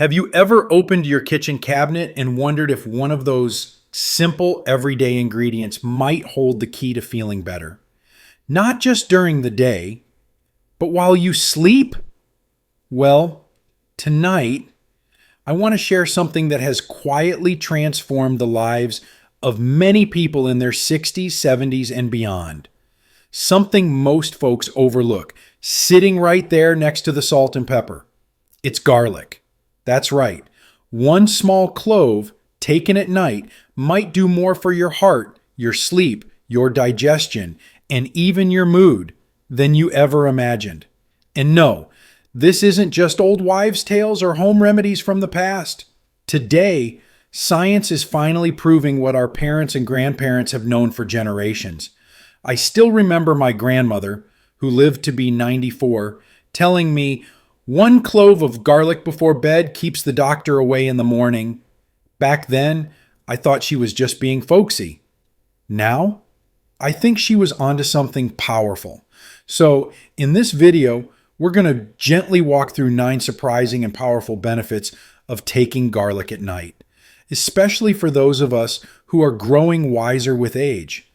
Have you ever opened your kitchen cabinet and wondered if one of those simple everyday ingredients might hold the key to feeling better? Not just during the day, but while you sleep? Well, tonight, I want to share something that has quietly transformed the lives of many people in their 60s, 70s, and beyond. Something most folks overlook, sitting right there next to the salt and pepper. It's garlic. That's right. One small clove taken at night might do more for your heart, your sleep, your digestion, and even your mood than you ever imagined. And no, this isn't just old wives' tales or home remedies from the past. Today, science is finally proving what our parents and grandparents have known for generations. I still remember my grandmother, who lived to be 94, telling me, "One clove of garlic before bed keeps the doctor away in the morning." Back then, I thought she was just being folksy. Now, I think she was onto something powerful. So, in this video, we're going to gently walk through 9 surprising and powerful benefits of taking garlic at night, especially for those of us who are growing wiser with age.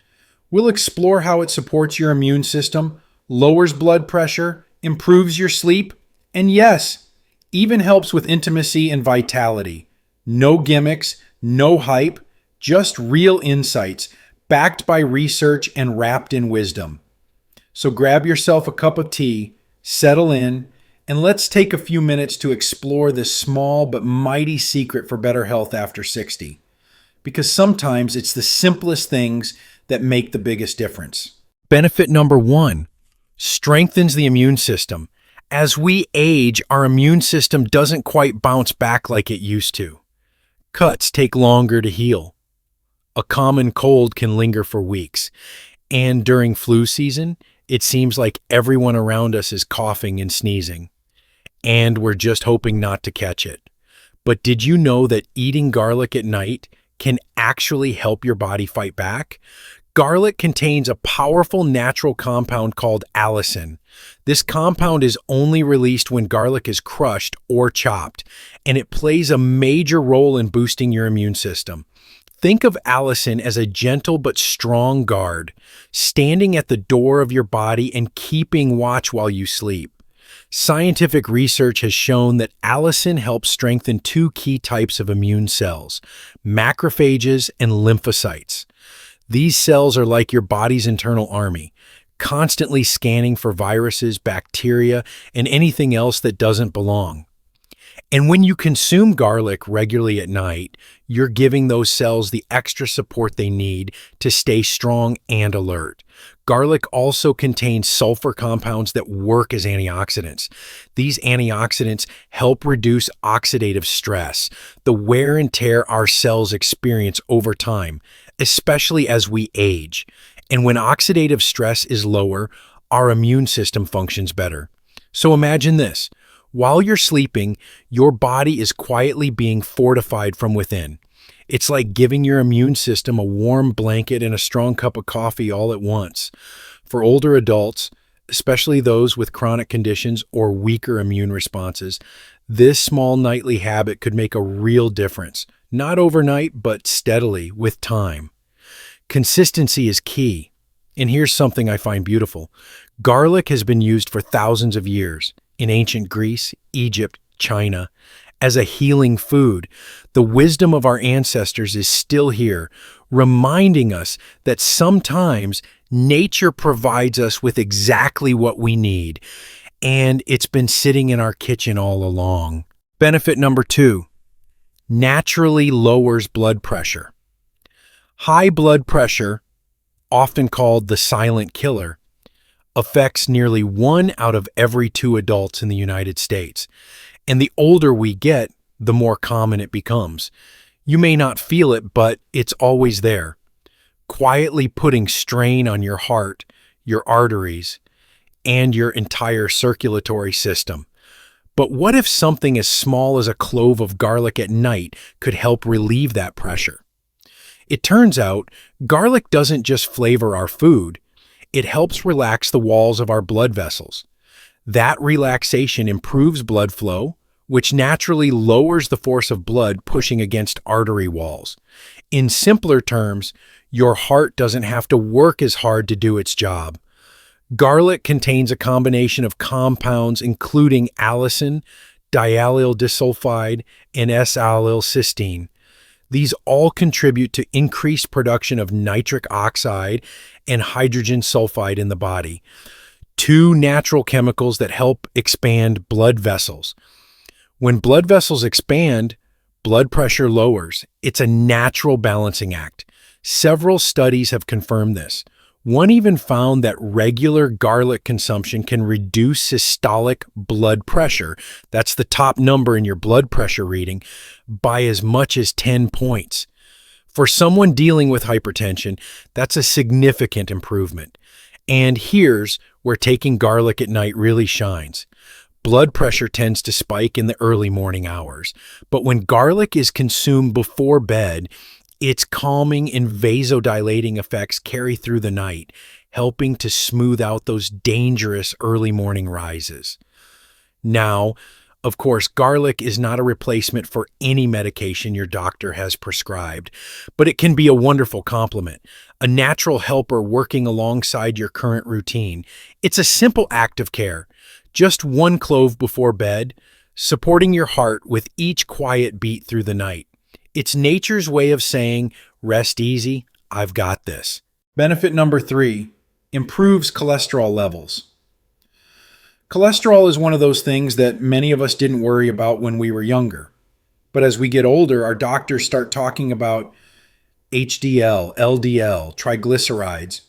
We'll explore how it supports your immune system, lowers blood pressure, improves your sleep, and yes, even helps with intimacy and vitality. No gimmicks, no hype, just real insights, backed by research and wrapped in wisdom. So grab yourself a cup of tea, settle in, and let's take a few minutes to explore this small but mighty secret for better health after 60. Because sometimes it's the simplest things that make the biggest difference. Benefit number 1, strengthens the immune system. As we age, our immune system doesn't quite bounce back like it used to. Cuts take longer to heal. A common cold can linger for weeks. And during flu season, it seems like everyone around us is coughing and sneezing. And we're just hoping not to catch it. But did you know that eating garlic at night can actually help your body fight back? Garlic contains a powerful natural compound called allicin. This compound is only released when garlic is crushed or chopped, and it plays a major role in boosting your immune system. Think of allicin as a gentle but strong guard, standing at the door of your body and keeping watch while you sleep. Scientific research has shown that allicin helps strengthen 2 key types of immune cells, macrophages and lymphocytes. These cells are like your body's internal army, constantly scanning for viruses, bacteria, and anything else that doesn't belong. And when you consume garlic regularly at night, you're giving those cells the extra support they need to stay strong and alert. Garlic also contains sulfur compounds that work as antioxidants. These antioxidants help reduce oxidative stress, the wear and tear our cells experience over time, especially as we age. And when oxidative stress is lower, our immune system functions better. So imagine this. While you're sleeping, your body is quietly being fortified from within. It's like giving your immune system a warm blanket and a strong cup of coffee all at once. For older adults, especially those with chronic conditions or weaker immune responses, this small nightly habit could make a real difference. Not overnight, but steadily with time. Consistency is key. And here's something I find beautiful. Garlic has been used for thousands of years in ancient Greece, Egypt, China, as a healing food. The wisdom of our ancestors is still here, reminding us that sometimes nature provides us with exactly what we need, and it's been sitting in our kitchen all along. Benefit number 2, naturally lowers blood pressure. High blood pressure, often called the silent killer, affects nearly 1 out of every 2 adults in the United States. And the older we get, the more common it becomes. You may not feel it, but it's always there, quietly putting strain on your heart, your arteries, and your entire circulatory system. But what if something as small as a clove of garlic at night could help relieve that pressure? It turns out, garlic doesn't just flavor our food, it helps relax the walls of our blood vessels. That relaxation improves blood flow, which naturally lowers the force of blood pushing against artery walls. In simpler terms, your heart doesn't have to work as hard to do its job. Garlic contains a combination of compounds including allicin, diallyl disulfide, and S-allylcysteine. These all contribute to increased production of nitric oxide and hydrogen sulfide in the body, two natural chemicals that help expand blood vessels. When blood vessels expand, blood pressure lowers. It's a natural balancing act. Several studies have confirmed this. One even found that regular garlic consumption can reduce systolic blood pressure, that's the top number in your blood pressure reading, by as much as 10 points. For someone dealing with hypertension, that's a significant improvement. And here's where taking garlic at night really shines. Blood pressure tends to spike in the early morning hours, but when garlic is consumed before bed, its calming and vasodilating effects carry through the night, helping to smooth out those dangerous early morning rises. Now, of course, garlic is not a replacement for any medication your doctor has prescribed, but it can be a wonderful complement, a natural helper working alongside your current routine. It's a simple act of care, just one clove before bed, supporting your heart with each quiet beat through the night. It's nature's way of saying, rest easy, I've got this. Benefit number 3, improves cholesterol levels. Cholesterol is one of those things that many of us didn't worry about when we were younger. But as we get older, our doctors start talking about HDL, LDL, triglycerides,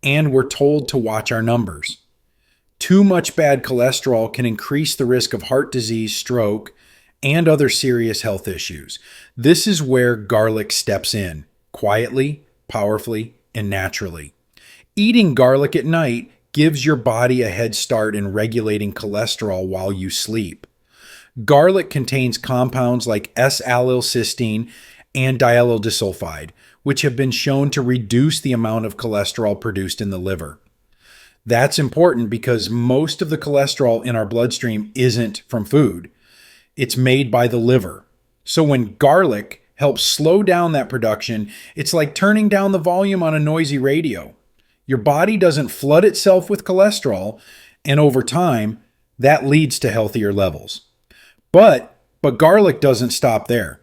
and we're told to watch our numbers. Too much bad cholesterol can increase the risk of heart disease, stroke, and other serious health issues. This is where garlic steps in, quietly, powerfully, and naturally. Eating garlic at night gives your body a head start in regulating cholesterol while you sleep. Garlic contains compounds like S-allylcysteine and diallyl disulfide, which have been shown to reduce the amount of cholesterol produced in the liver. That's important because most of the cholesterol in our bloodstream isn't from food. It's made by the liver. So when garlic helps slow down that production, it's like turning down the volume on a noisy radio. Your body doesn't flood itself with cholesterol, and over time, that leads to healthier levels. But garlic doesn't stop there.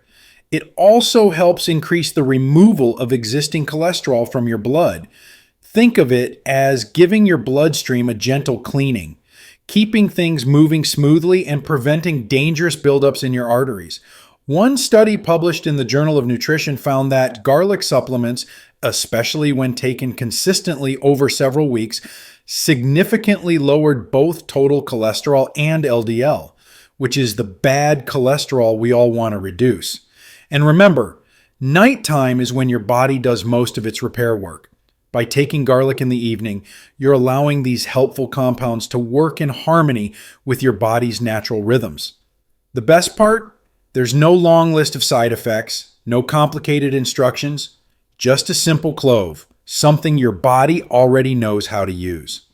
It also helps increase the removal of existing cholesterol from your blood. Think of it as giving your bloodstream a gentle cleaning, keeping things moving smoothly and preventing dangerous buildups in your arteries. One study published in the Journal of Nutrition found that garlic supplements, especially when taken consistently over several weeks, significantly lowered both total cholesterol and LDL, which is the bad cholesterol we all want to reduce. And remember, nighttime is when your body does most of its repair work. By taking garlic in the evening, you're allowing these helpful compounds to work in harmony with your body's natural rhythms. The best part? There's no long list of side effects, no complicated instructions, just a simple clove, something your body already knows how to use.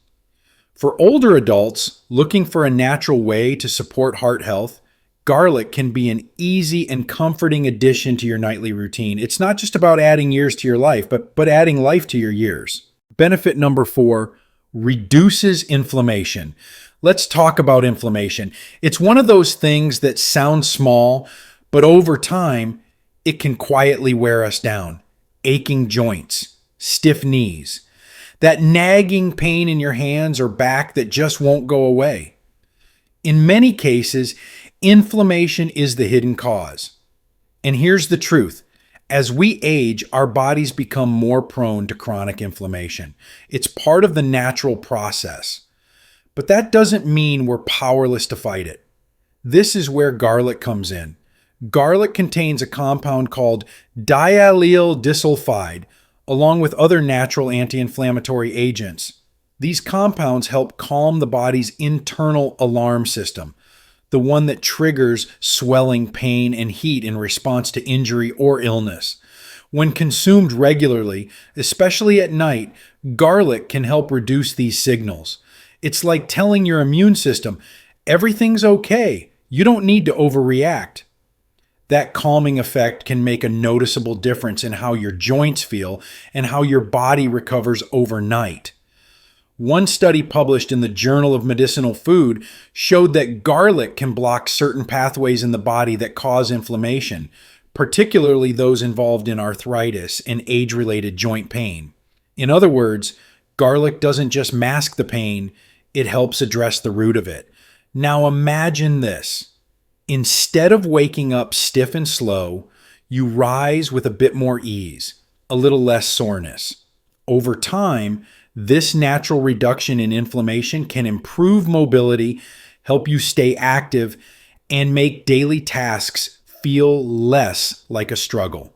For older adults looking for a natural way to support heart health, garlic can be an easy and comforting addition to your nightly routine. It's not just about adding years to your life, but adding life to your years. Benefit number 4, reduces inflammation. Let's talk about inflammation. It's one of those things that sounds small, but over time, it can quietly wear us down. Aching joints, stiff knees, that nagging pain in your hands or back that just won't go away. In many cases, inflammation is the hidden cause. And here's the truth. As we age, our bodies become more prone to chronic inflammation. It's part of the natural process. But that doesn't mean we're powerless to fight it. This is where garlic comes in. Garlic contains a compound called diallyl disulfide, along with other natural anti-inflammatory agents. These compounds help calm the body's internal alarm system, the one that triggers swelling, pain, and heat in response to injury or illness. When consumed regularly, especially at night, garlic can help reduce these signals. It's like telling your immune system, everything's okay, You don't need to overreact. That calming effect can make a noticeable difference in how your joints feel and how your body recovers overnight. One study published in the Journal of Medicinal Food showed that garlic can block certain pathways in the body that cause inflammation, particularly those involved in arthritis and age-related joint pain. In other words, garlic doesn't just mask the pain, it helps address the root of it. Now imagine this. Instead of waking up stiff and slow, you rise with a bit more ease, a little less soreness. Over time, this natural reduction in inflammation can improve mobility, help you stay active, and make daily tasks feel less like a struggle.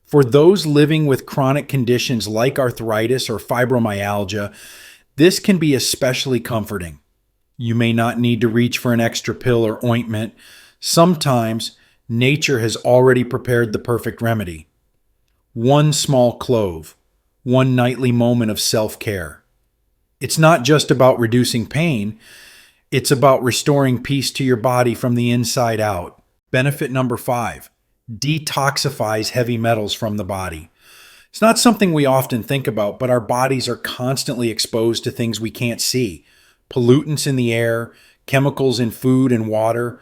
For those living with chronic conditions like arthritis or fibromyalgia, this can be especially comforting. You may not need to reach for an extra pill or ointment. Sometimes nature has already prepared the perfect remedy. One small clove, one nightly moment of self-care. It's not just about reducing pain, it's about restoring peace to your body from the inside out. Benefit number 5, detoxifies heavy metals from the body. It's not something we often think about, but our bodies are constantly exposed to things we can't see. Pollutants in the air, chemicals in food and water,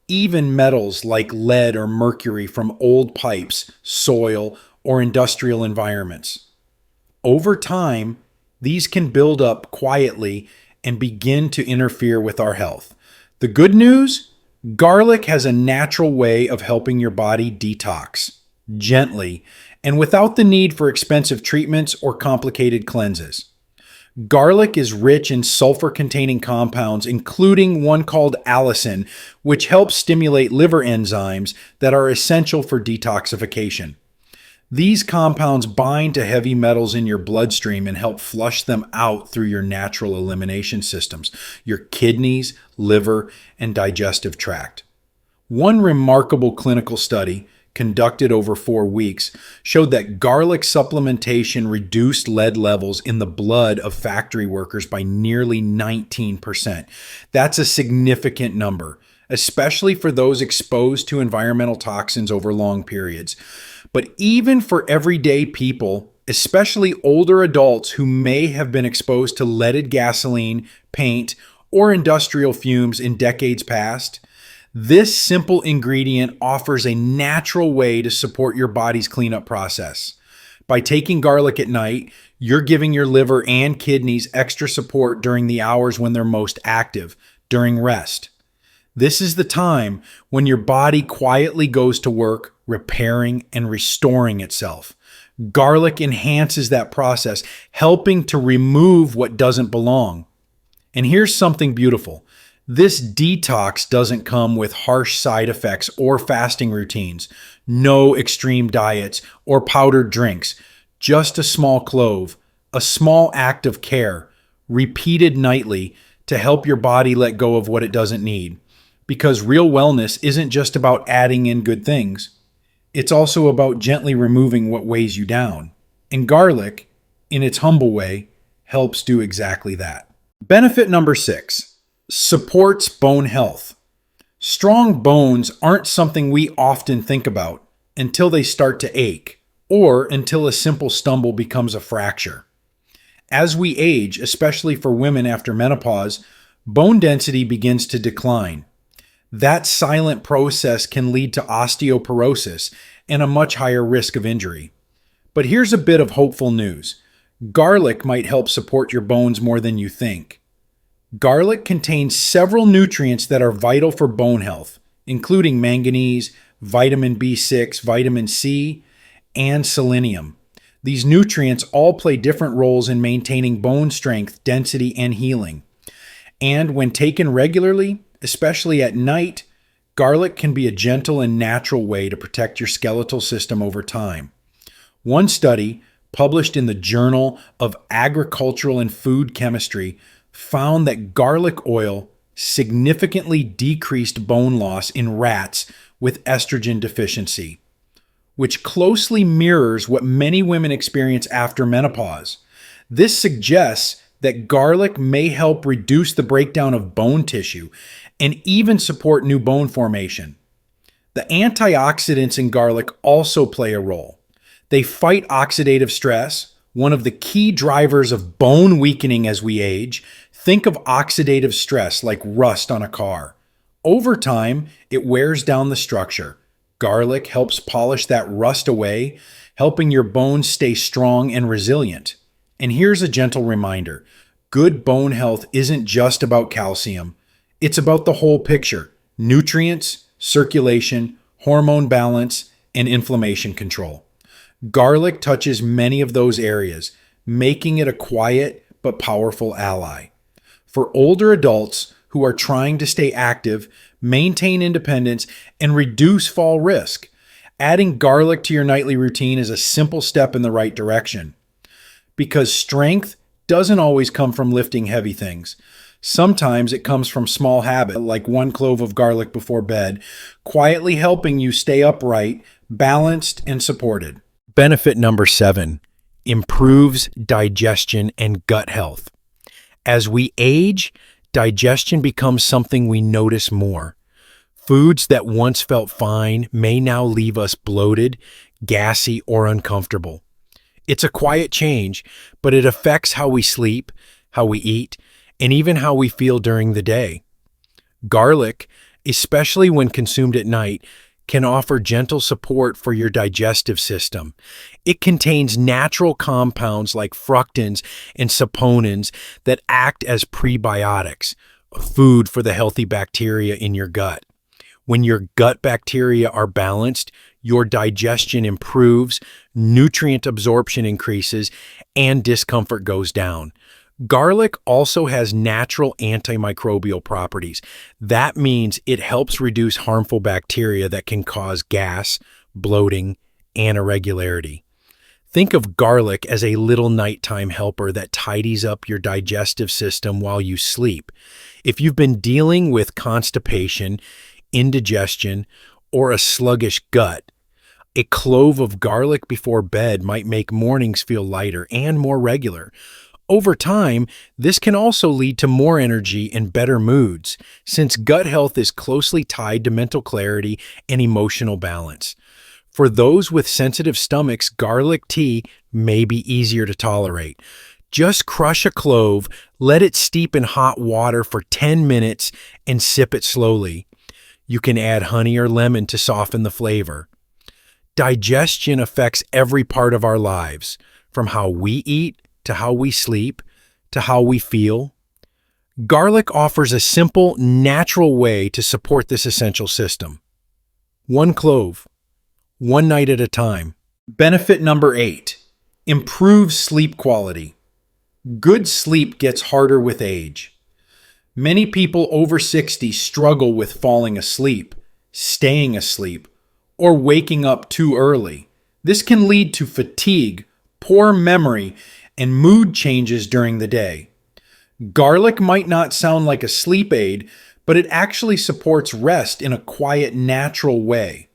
even metals like lead or mercury from old pipes, soil, or industrial environments. Over time, these can build up quietly and begin to interfere with our health. The good news? Garlic has a natural way of helping your body detox, gently, and without the need for expensive treatments or complicated cleanses. Garlic is rich in sulfur-containing compounds, including one called allicin, which helps stimulate liver enzymes that are essential for detoxification. These compounds bind to heavy metals in your bloodstream and help flush them out through your natural elimination systems, your kidneys, liver, and digestive tract. One remarkable clinical study, conducted over 4 weeks, showed that garlic supplementation reduced lead levels in the blood of factory workers by nearly 19%. That's a significant number, especially for those exposed to environmental toxins over long periods. But even for everyday people, especially older adults who may have been exposed to leaded gasoline, paint, or industrial fumes in decades past, this simple ingredient offers a natural way to support your body's cleanup process. By taking garlic at night, you're giving your liver and kidneys extra support during the hours when they're most active, during rest. This is the time when your body quietly goes to work, repairing and restoring itself. Garlic enhances that process, helping to remove what doesn't belong. And here's something beautiful. This detox doesn't come with harsh side effects or fasting routines, no extreme diets or powdered drinks, just a small clove, a small act of care, repeated nightly to help your body let go of what it doesn't need. Because real wellness isn't just about adding in good things. It's also about gently removing what weighs you down. And garlic, in its humble way, helps do exactly that. Benefit number 6, supports bone health. Strong bones aren't something we often think about until they start to ache, or until a simple stumble becomes a fracture. As we age, especially for women after menopause, bone density begins to decline. That silent process can lead to osteoporosis and a much higher risk of injury. But here's a bit of hopeful news. Garlic might help support your bones more than you think. Garlic contains several nutrients that are vital for bone health, including manganese, vitamin B6, vitamin C, and selenium. These nutrients all play different roles in maintaining bone strength, density, and healing. And when taken regularly, especially at night, garlic can be a gentle and natural way to protect your skeletal system over time. One study, published in the Journal of Agricultural and Food Chemistry, found that garlic oil significantly decreased bone loss in rats with estrogen deficiency, which closely mirrors what many women experience after menopause. This suggests that garlic may help reduce the breakdown of bone tissue and even support new bone formation. The antioxidants in garlic also play a role. They fight oxidative stress, one of the key drivers of bone weakening as we age. Think of oxidative stress like rust on a car. Over time, it wears down the structure. Garlic helps polish that rust away, helping your bones stay strong and resilient. And here's a gentle reminder. Good bone health isn't just about calcium. It's about the whole picture: nutrients, circulation, hormone balance, and inflammation control. Garlic touches many of those areas, making it a quiet but powerful ally. For older adults who are trying to stay active, maintain independence, and reduce fall risk, adding garlic to your nightly routine is a simple step in the right direction. Because strength doesn't always come from lifting heavy things. Sometimes it comes from small habits, like 1 clove of garlic before bed, quietly helping you stay upright, balanced, and supported. Benefit number 7, improves digestion and gut health. As we age, digestion becomes something we notice more. Foods that once felt fine may now leave us bloated, gassy, or uncomfortable. It's a quiet change, but it affects how we sleep, how we eat, and even how we feel during the day. Garlic, especially when consumed at night, can offer gentle support for your digestive system. It contains natural compounds like fructans and saponins that act as prebiotics, food for the healthy bacteria in your gut. When your gut bacteria are balanced, your digestion improves, nutrient absorption increases, and discomfort goes down. Garlic also has natural antimicrobial properties. That means it helps reduce harmful bacteria that can cause gas, bloating, and irregularity. Think of garlic as a little nighttime helper that tidies up your digestive system while you sleep. If you've been dealing with constipation, indigestion, or a sluggish gut, a clove of garlic before bed might make mornings feel lighter and more regular. Over time, this can also lead to more energy and better moods, since gut health is closely tied to mental clarity and emotional balance. For those with sensitive stomachs, garlic tea may be easier to tolerate. Just crush a clove, let it steep in hot water for 10 minutes, and sip it slowly. You can add honey or lemon to soften the flavor. Digestion affects every part of our lives, from how we eat, to how we sleep, to how we feel. Garlic offers a simple, natural way to support this essential system. 1 clove, one night at a time. Benefit number 8, improves sleep quality. Good sleep gets harder with age. Many people over 60 struggle with falling asleep, staying asleep, or waking up too early. This can lead to fatigue, poor memory, and mood changes during the day. Garlic might not sound like a sleep aid, but it actually supports rest in a quiet, natural way.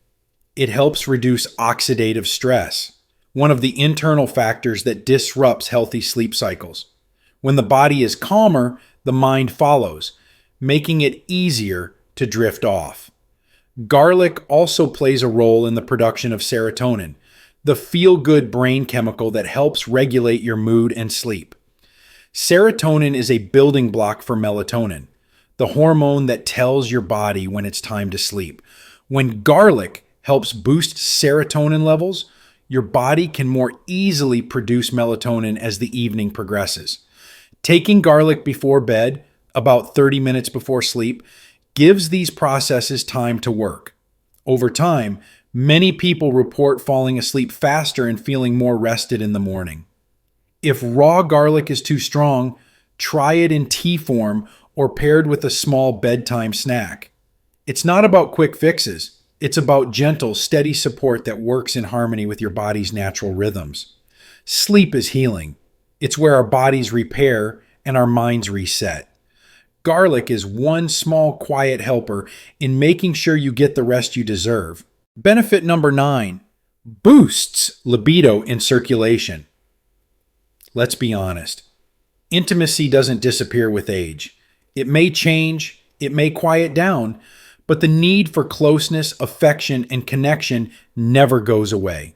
It helps reduce oxidative stress, one of the internal factors that disrupts healthy sleep cycles. When the body is calmer, the mind follows, making it easier to drift off. Garlic also plays a role in the production of serotonin, the feel-good brain chemical that helps regulate your mood and sleep. Serotonin is a building block for melatonin, the hormone that tells your body when it's time to sleep. When garlic helps boost serotonin levels, your body can more easily produce melatonin as the evening progresses. Taking garlic before bed, about 30 minutes before sleep, gives these processes time to work. Over time, many people report falling asleep faster and feeling more rested in the morning. If raw garlic is too strong, try it in tea form or paired with a small bedtime snack. It's not about quick fixes. It's about gentle, steady support that works in harmony with your body's natural rhythms. Sleep is healing. It's where our bodies repair and our minds reset. Garlic is one small, quiet helper in making sure you get the rest you deserve. Benefit number 9, boosts libido and circulation. Let's be honest. Intimacy doesn't disappear with age. It may change, It may quiet down, but the need for closeness, affection, and connection never goes away.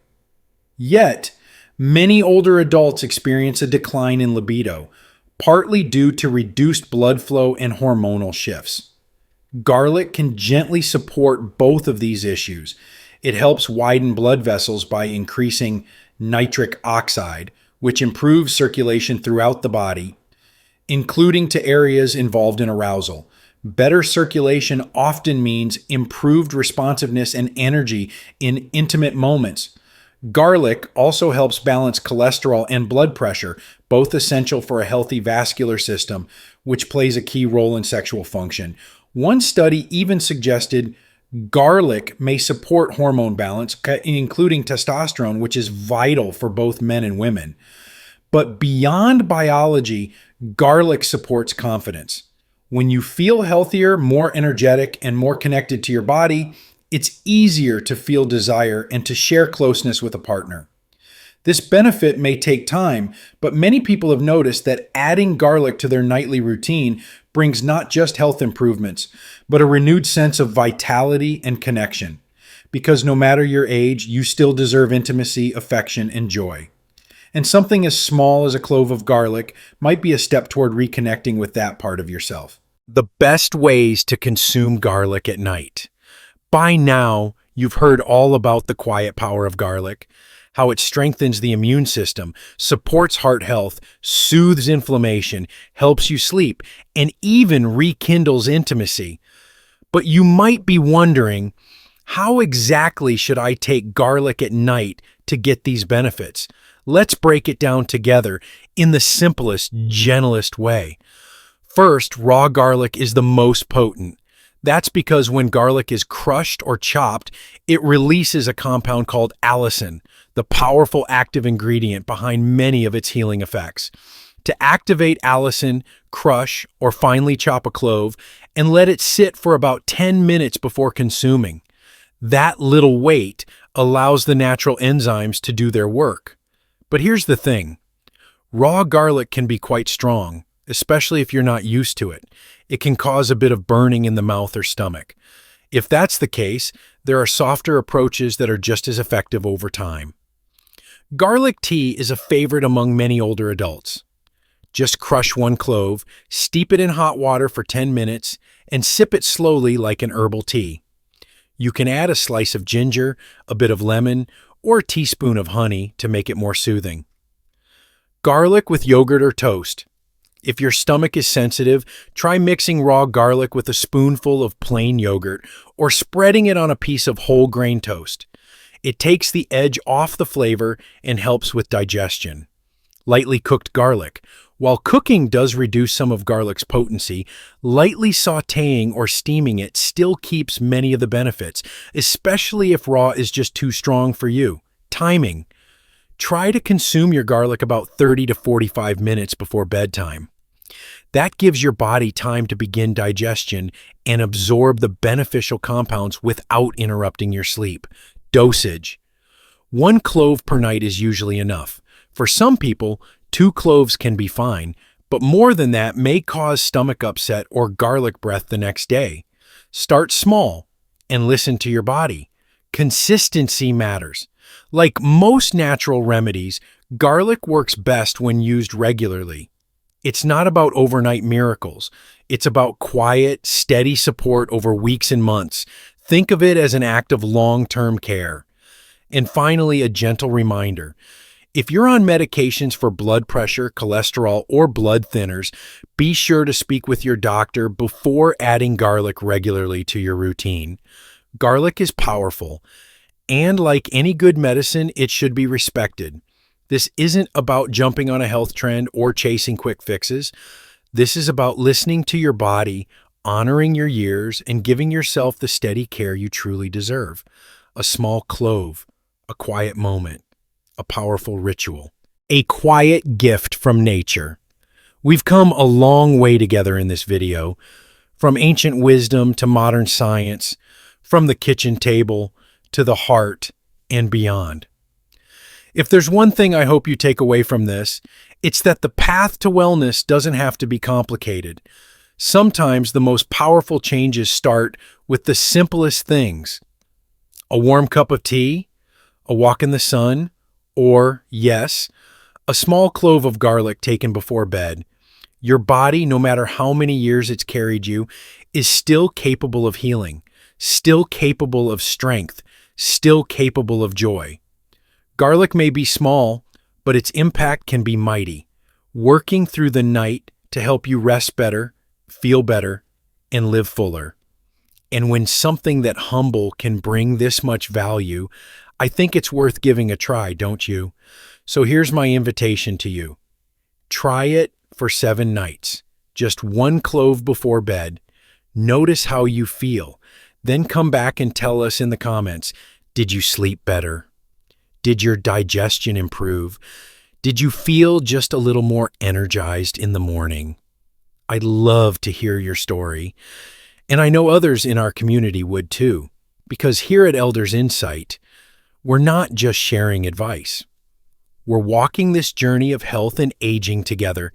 Yet, many older adults experience a decline in libido, partly due to reduced blood flow and hormonal shifts. Garlic can gently support both of these issues. It helps widen blood vessels by increasing nitric oxide, which improves circulation throughout the body, including to areas involved in arousal. Better circulation often means improved responsiveness and energy in intimate moments. Garlic also helps balance cholesterol and blood pressure, both essential for a healthy vascular system, which plays a key role in sexual function. One study even suggested garlic may support hormone balance, including testosterone, which is vital for both men and women. But beyond biology, garlic supports confidence. When you feel healthier, more energetic, and more connected to your body, it's easier to feel desire and to share closeness with a partner. This benefit may take time, but many people have noticed that adding garlic to their nightly routine brings not just health improvements, but a renewed sense of vitality and connection. Because no matter your age, you still deserve intimacy, affection, and joy. And something as small as a clove of garlic might be a step toward reconnecting with that part of yourself. The best ways to consume garlic at night. By now, you've heard all about the quiet power of garlic, how it strengthens the immune system, supports heart health, soothes inflammation, helps you sleep, and even rekindles intimacy. But you might be wondering, how exactly should I take garlic at night to get these benefits? Let's break it down together in the simplest, gentlest way. First, raw garlic is the most potent. That's because when garlic is crushed or chopped, it releases a compound called allicin, the powerful active ingredient behind many of its healing effects. To activate allicin, crush or finely chop a clove and let it sit for about 10 minutes before consuming. That little wait allows the natural enzymes to do their work. But here's the thing. Raw garlic can be quite strong, especially if you're not used to it. It can cause a bit of burning in the mouth or stomach. If that's the case, there are softer approaches that are just as effective over time. Garlic tea is a favorite among many older adults. Just crush one clove, steep it in hot water for 10 minutes, and sip it slowly like an herbal tea. You can add a slice of ginger, a bit of lemon, or a teaspoon of honey to make it more soothing. Garlic with yogurt or toast. If your stomach is sensitive, try mixing raw garlic with a spoonful of plain yogurt or spreading it on a piece of whole grain toast. It takes the edge off the flavor and helps with digestion. Lightly cooked garlic. While cooking does reduce some of garlic's potency, lightly sautéing or steaming it still keeps many of the benefits, especially if raw is just too strong for you. Timing. Try to consume your garlic about 30 to 45 minutes before bedtime. That gives your body time to begin digestion and absorb the beneficial compounds without interrupting your sleep. Dosage. 1 clove per night is usually enough. For some people, 2 cloves can be fine, but more than that may cause stomach upset or garlic breath the next day. Start small and listen to your body. Consistency matters. Like most natural remedies, garlic works best when used regularly. It's not about overnight miracles. It's about quiet, steady support over weeks and months. Think of it as an act of long-term care. And finally, a gentle reminder. If you're on medications for blood pressure, cholesterol, or blood thinners, be sure to speak with your doctor before adding garlic regularly to your routine. Garlic is powerful, and like any good medicine, it should be respected. This isn't about jumping on a health trend or chasing quick fixes. This is about listening to your body, honoring your years, and giving yourself the steady care you truly deserve. A small clove, a quiet moment, a powerful ritual, a quiet gift from nature. We've come a long way together in this video, from ancient wisdom to modern science, from the kitchen table to the heart and beyond. If there's one thing I hope you take away from this, it's that the path to wellness doesn't have to be complicated. Sometimes the most powerful changes start with the simplest things: a warm cup of tea, a walk in the sun, or, yes, a small clove of garlic taken before bed. Your body, no matter how many years it's carried you, is still capable of healing, still capable of strength, still capable of joy. Garlic may be small, but its impact can be mighty, working through the night to help you rest better, feel better, and live fuller. And when something that humble can bring this much value, I think it's worth giving a try, don't you? So here's my invitation to you. Try it for 7 nights, just 1 clove before bed. Notice how you feel. Then come back and tell us in the comments, did you sleep better? Did your digestion improve? Did you feel just a little more energized in the morning? I'd love to hear your story. And I know others in our community would too, because here at Elders Insight, we're not just sharing advice. We're walking this journey of health and aging together,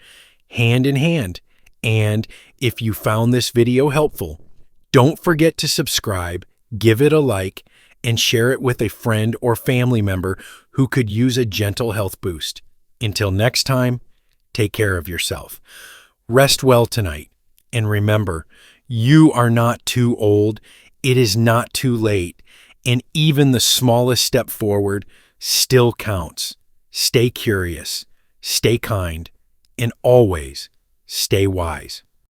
hand in hand. And if you found this video helpful, don't forget to subscribe, give it a like, and share it with a friend or family member who could use a gentle health boost. Until next time, take care of yourself. Rest well tonight. And remember, you are not too old. It is not too late. And even the smallest step forward still counts. Stay curious, stay kind, and always stay wise.